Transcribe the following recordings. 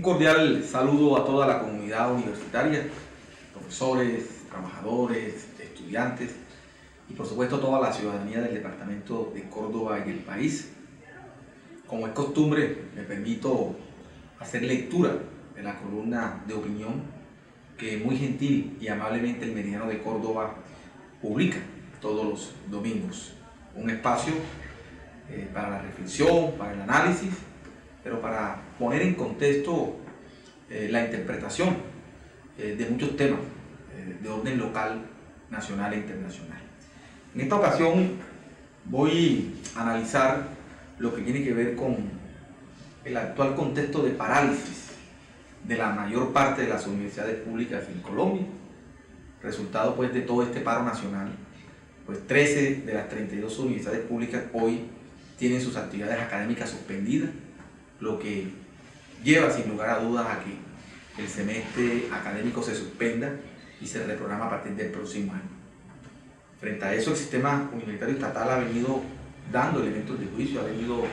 Un cordial saludo a toda la comunidad universitaria, profesores, trabajadores, estudiantes y por supuesto toda la ciudadanía del departamento de Córdoba y el país. Como es costumbre, me permito hacer lectura de la columna de opinión que muy gentil y amablemente el Meridiano de Córdoba publica todos los domingos. Un espacio para la reflexión, para el análisis, pero para poner en contexto la interpretación de muchos temas de orden local, nacional e internacional. En esta ocasión voy a analizar lo que tiene que ver con el actual contexto de parálisis de la mayor parte de las universidades públicas en Colombia, resultado pues de todo este paro nacional. Pues 13 de las 32 universidades públicas hoy tienen sus actividades académicas suspendidas, lo que lleva sin lugar a dudas a que el semestre académico se suspenda y se reprograma a partir del próximo año. Frente a eso, el sistema universitario estatal ha venido dando elementos de juicio, ha venido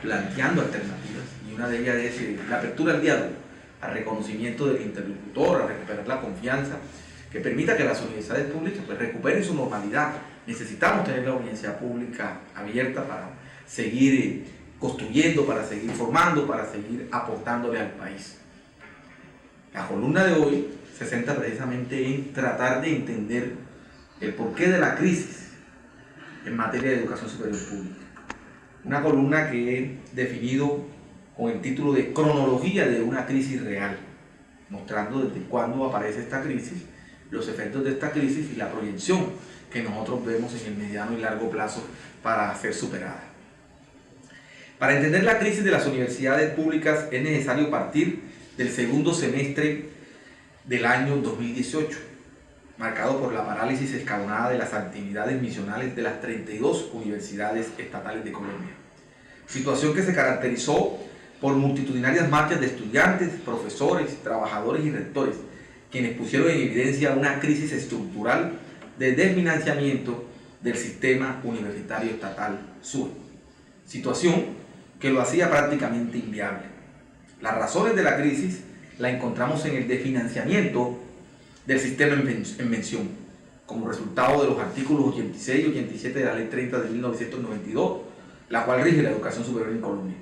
planteando alternativas, y una de ellas es la apertura al diálogo, al reconocimiento del interlocutor, a recuperar la confianza, que permita que las universidades públicas pues, recuperen su normalidad. Necesitamos tener la universidad pública abierta para seguir construyendo, para seguir formando, para seguir aportándole al país. La columna de hoy se centra precisamente en tratar de entender el porqué de la crisis en materia de educación superior pública. Una columna que he definido con el título de Cronología de una crisis real, mostrando desde cuándo aparece esta crisis, los efectos de esta crisis y la proyección que nosotros vemos en el mediano y largo plazo para ser superada. Para entender la crisis de las universidades públicas es necesario partir del segundo semestre del año 2018, marcado por la parálisis escalonada de las actividades misionales de las 32 universidades estatales de Colombia. Situación que se caracterizó por multitudinarias marchas de estudiantes, profesores, trabajadores y rectores, quienes pusieron en evidencia una crisis estructural de desfinanciamiento del sistema universitario estatal SUE. Situación que lo hacía prácticamente inviable. Las razones de la crisis la encontramos en el desfinanciamiento del sistema en mención, como resultado de los artículos 86 y 87 de la Ley 30 de 1992, la cual rige la educación superior en Colombia.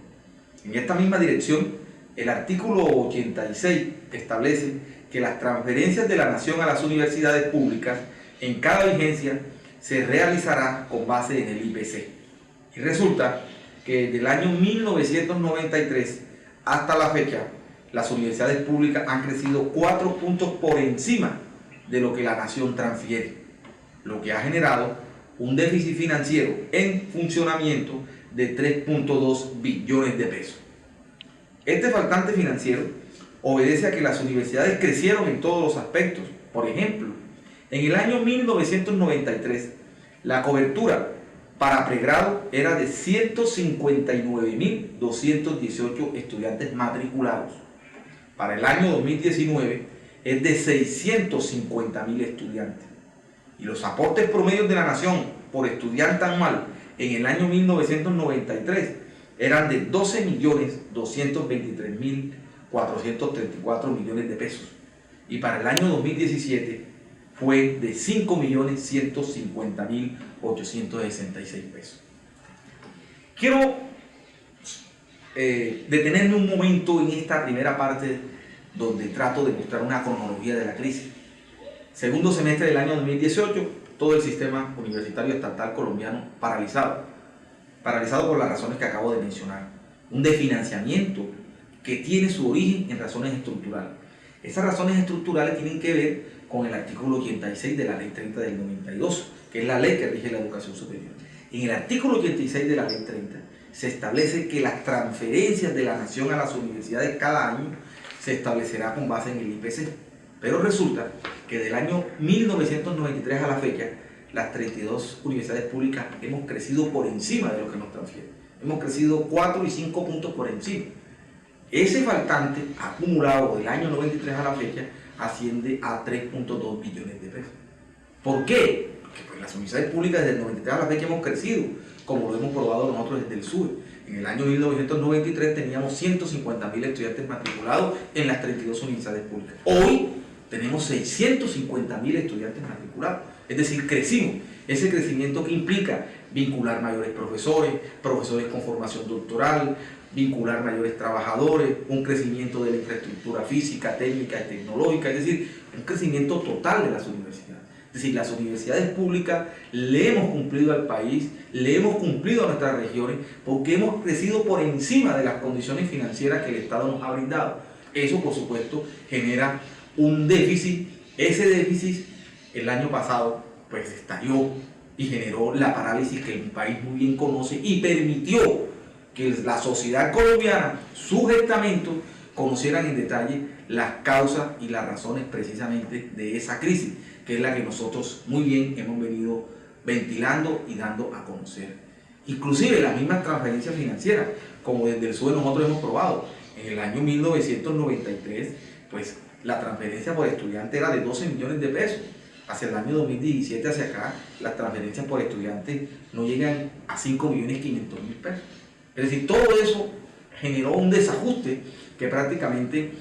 En esta misma dirección, el artículo 86 establece que las transferencias de la nación a las universidades públicas en cada vigencia se realizará con base en el IPC. Y resulta que desde el año 1993 hasta la fecha, las universidades públicas han crecido 4 puntos por encima de lo que la nación transfiere, lo que ha generado un déficit financiero en funcionamiento de 3.2 billones de pesos. Este faltante financiero obedece a que las universidades crecieron en todos los aspectos. Por ejemplo, en el año 1993, la cobertura para pregrado era de 159.218 estudiantes matriculados. Para el año 2019 es de 650.000 estudiantes. Y los aportes promedios de la nación por estudiante anual en el año 1993 eran de 12.223.434 millones de pesos. Y para el año 2017 fue de 5.150.866 pesos. Quiero detenerme un momento en esta primera parte donde trato de mostrar una cronología de la crisis. Segundo semestre del año 2018, todo el sistema universitario estatal colombiano paralizado por las razones que acabo de mencionar. Un desfinanciamiento que tiene su origen en razones estructurales. Esas razones estructurales tienen que ver con el artículo 86 de la Ley 30 del 92, que es la ley que rige la educación superior. En el artículo 86 de la Ley 30 se establece que las transferencias de la nación a las universidades cada año se establecerá con base en el IPC. Pero resulta que del año 1993 a la fecha, las 32 universidades públicas hemos crecido por encima de lo que nos transfieren. Hemos crecido 4 y 5 puntos por encima. Ese faltante acumulado del año 93 a la fecha asciende a 3.2 billones de pesos. ¿Por qué? Porque pues, las universidades públicas desde el 93 a la fecha hemos crecido, como lo hemos probado nosotros desde el SUE. En el año 1993 teníamos 150.000 estudiantes matriculados en las 32 universidades públicas. Hoy tenemos 650.000 estudiantes matriculados. Es decir, crecimos. Ese crecimiento que implica vincular mayores profesores, profesores con formación doctoral, vincular mayores trabajadores, un crecimiento de la infraestructura física, técnica y tecnológica, es decir, un crecimiento total de las universidades. Es decir, las universidades públicas le hemos cumplido al país, le hemos cumplido a nuestras regiones, porque hemos crecido por encima de las condiciones financieras que el Estado nos ha brindado. Eso, por supuesto, genera un déficit. Ese déficit, el año pasado, pues estalló y generó la parálisis que el país muy bien conoce y permitió que la sociedad colombiana, sus estamentos, conocieran en detalle las causas y las razones precisamente de esa crisis, que es la que nosotros muy bien hemos venido ventilando y dando a conocer. Inclusive las mismas transferencias financieras, como desde el SUBE nosotros hemos probado. En el año 1993, pues la transferencia por estudiante era de 12 millones de pesos. Hacia el año 2017 hacia acá, las transferencias por estudiante no llegan a 5.500.000 pesos. Es decir, todo eso generó un desajuste que prácticamente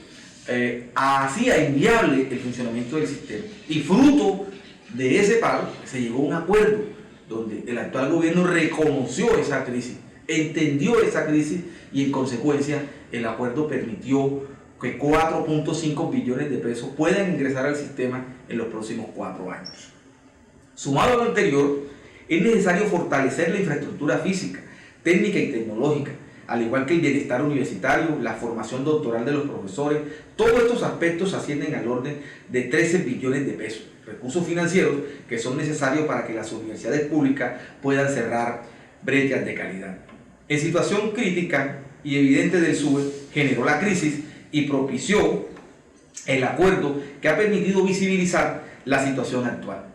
hacía inviable el funcionamiento del sistema. Y fruto de ese paro se llegó a un acuerdo donde el actual gobierno reconoció esa crisis, entendió esa crisis y en consecuencia el acuerdo permitió que 4.5 billones de pesos puedan ingresar al sistema en los próximos 4 años. Sumado a lo anterior, es necesario fortalecer la infraestructura física, técnica y tecnológica, al igual que el bienestar universitario, la formación doctoral de los profesores. Todos estos aspectos ascienden al orden de 13 billones de pesos, recursos financieros que son necesarios para que las universidades públicas puedan cerrar brechas de calidad. En situación crítica y evidente del SUBE generó la crisis y propició el acuerdo que ha permitido visibilizar la situación actual.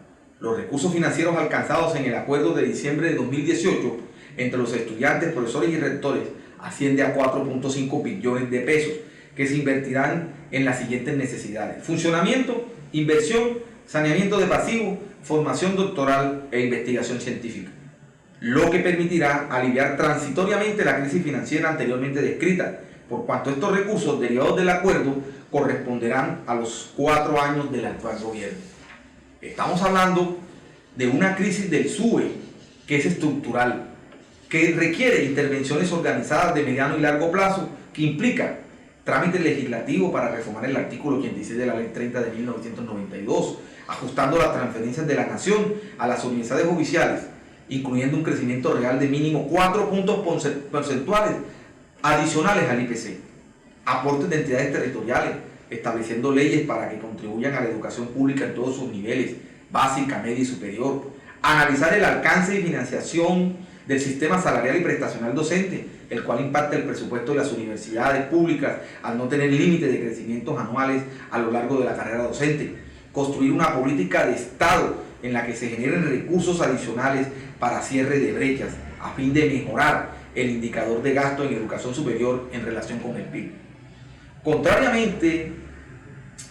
Los recursos financieros alcanzados en el acuerdo de diciembre de 2018 entre los estudiantes, profesores y rectores asciende a 4.5 billones de pesos que se invertirán en las siguientes necesidades: funcionamiento, inversión, saneamiento de pasivos, formación doctoral e investigación científica, lo que permitirá aliviar transitoriamente la crisis financiera anteriormente descrita, por cuanto estos recursos derivados del acuerdo corresponderán a los 4 años del actual gobierno. Estamos hablando de una crisis del SUBE que es estructural, que requiere intervenciones organizadas de mediano y largo plazo, que implica trámite legislativo para reformar el artículo 86 de la Ley 30 de 1992, ajustando las transferencias de la nación a las universidades oficiales, incluyendo un crecimiento real de mínimo 4 puntos porcentuales adicionales al IPC, aportes de entidades territoriales, estableciendo leyes para que contribuyan a la educación pública en todos sus niveles, básica, media y superior, analizar el alcance y financiación del sistema salarial y prestacional docente, el cual impacta el presupuesto de las universidades públicas al no tener límite de crecimientos anuales a lo largo de la carrera docente, construir una política de Estado en la que se generen recursos adicionales para cierre de brechas, a fin de mejorar el indicador de gasto en educación superior en relación con el PIB. Contrariamente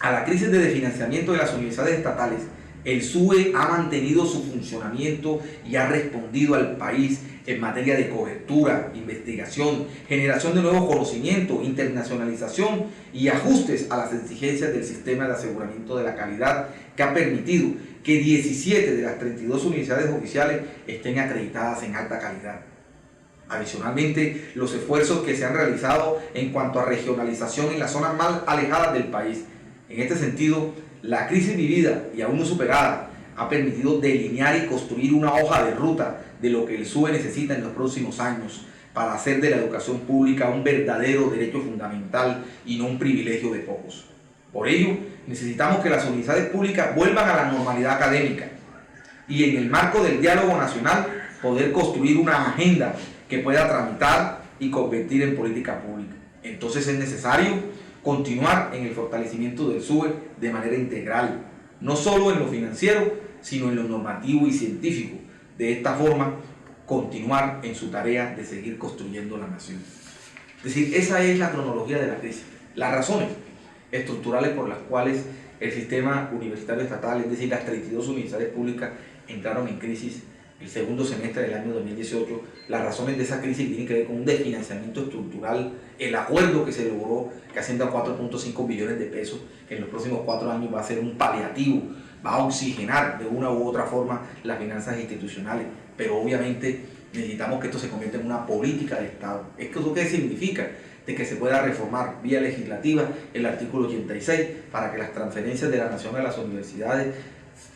a la crisis de desfinanciamiento de las universidades estatales, el SUBE ha mantenido su funcionamiento y ha respondido al país en materia de cobertura, investigación, generación de nuevos conocimientos, internacionalización y ajustes a las exigencias del sistema de aseguramiento de la calidad, que ha permitido que 17 de las 32 universidades oficiales estén acreditadas en alta calidad. Adicionalmente, los esfuerzos que se han realizado en cuanto a regionalización en las zonas más alejadas del país. En este sentido, la crisis vivida y aún no superada ha permitido delinear y construir una hoja de ruta de lo que el SUBE necesita en los próximos años para hacer de la educación pública un verdadero derecho fundamental y no un privilegio de pocos. Por ello, necesitamos que las universidades públicas vuelvan a la normalidad académica y en el marco del diálogo nacional poder construir una agenda que pueda tramitar y convertir en política pública. Entonces es necesario continuar en el fortalecimiento del SUBE de manera integral, no solo en lo financiero, sino en lo normativo y científico. De esta forma, continuar en su tarea de seguir construyendo la nación. Es decir, esa es la cronología de la crisis, las razones estructurales por las cuales el sistema universitario estatal, es decir, las 32 universidades públicas, entraron en crisis el segundo semestre del año 2018. Las razones de esa crisis tienen que ver con un desfinanciamiento estructural, el acuerdo que se logró, que asciende a 4.5 billones de pesos, que en los próximos 4 años va a ser un paliativo, va a oxigenar de una u otra forma las finanzas institucionales, pero obviamente necesitamos que esto se convierta en una política de Estado. ¿Eso qué significa? De que se pueda reformar vía legislativa el artículo 86 para que las transferencias de la nación a las universidades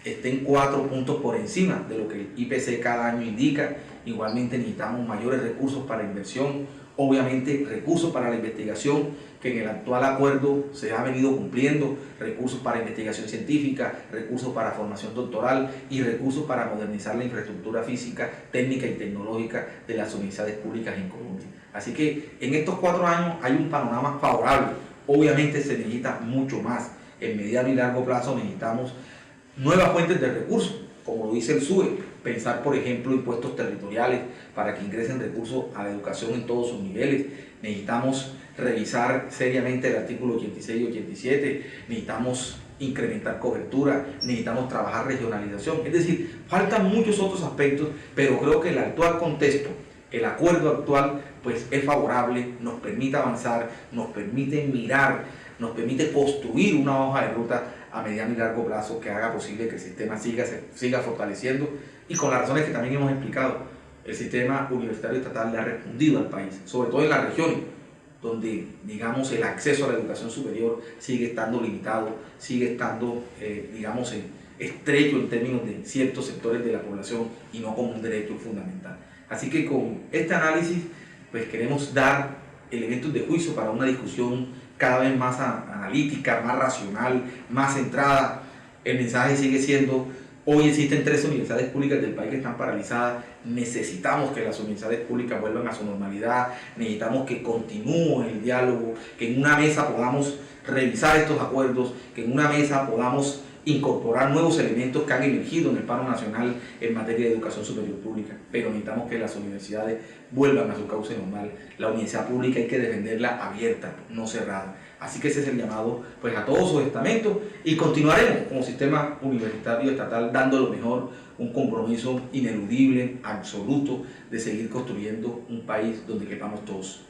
estén 4 puntos por encima de lo que el IPC cada año indica. Igualmente necesitamos mayores recursos para inversión, obviamente recursos para la investigación, que en el actual acuerdo se ha venido cumpliendo, recursos para investigación científica, recursos para formación doctoral y recursos para modernizar la infraestructura física, técnica y tecnológica de las universidades públicas en Colombia. Así que en estos 4 años hay un panorama favorable. Obviamente se necesita mucho más. En mediano y largo plazo necesitamos nuevas fuentes de recursos, como lo dice el SUE, pensar por ejemplo impuestos territoriales para que ingresen recursos a la educación en todos sus niveles. Necesitamos revisar seriamente el artículo 86 y 87, necesitamos incrementar cobertura, necesitamos trabajar regionalización. Es decir, faltan muchos otros aspectos, pero creo que el actual contexto, el acuerdo actual, pues es favorable, nos permite avanzar, nos permite mirar, nos permite construir una hoja de ruta a mediano y largo plazo que haga posible que el sistema siga fortaleciendo, y con las razones que también hemos explicado, el sistema universitario estatal le ha respondido al país, sobre todo en las regiones donde, digamos, el acceso a la educación superior sigue estando limitado, sigue estando, digamos, estrecho en términos de ciertos sectores de la población y no como un derecho fundamental. Así que con este análisis, pues queremos dar elementos de juicio para una discusión cada vez más analítica, más racional, más centrada. El mensaje sigue siendo: hoy existen 3 universidades públicas del país que están paralizadas. Necesitamos que las universidades públicas vuelvan a su normalidad, necesitamos que continúe el diálogo, que en una mesa podamos revisar estos acuerdos, que en una mesa podamos incorporar nuevos elementos que han emergido en el plano nacional en materia de educación superior pública, pero necesitamos que las universidades vuelvan a su cauce normal. La universidad pública hay que defenderla abierta, no cerrada. Así que ese es el llamado, pues, a todos sus estamentos, y continuaremos como sistema universitario estatal dando lo mejor, un compromiso ineludible, absoluto, de seguir construyendo un país donde quepamos todos.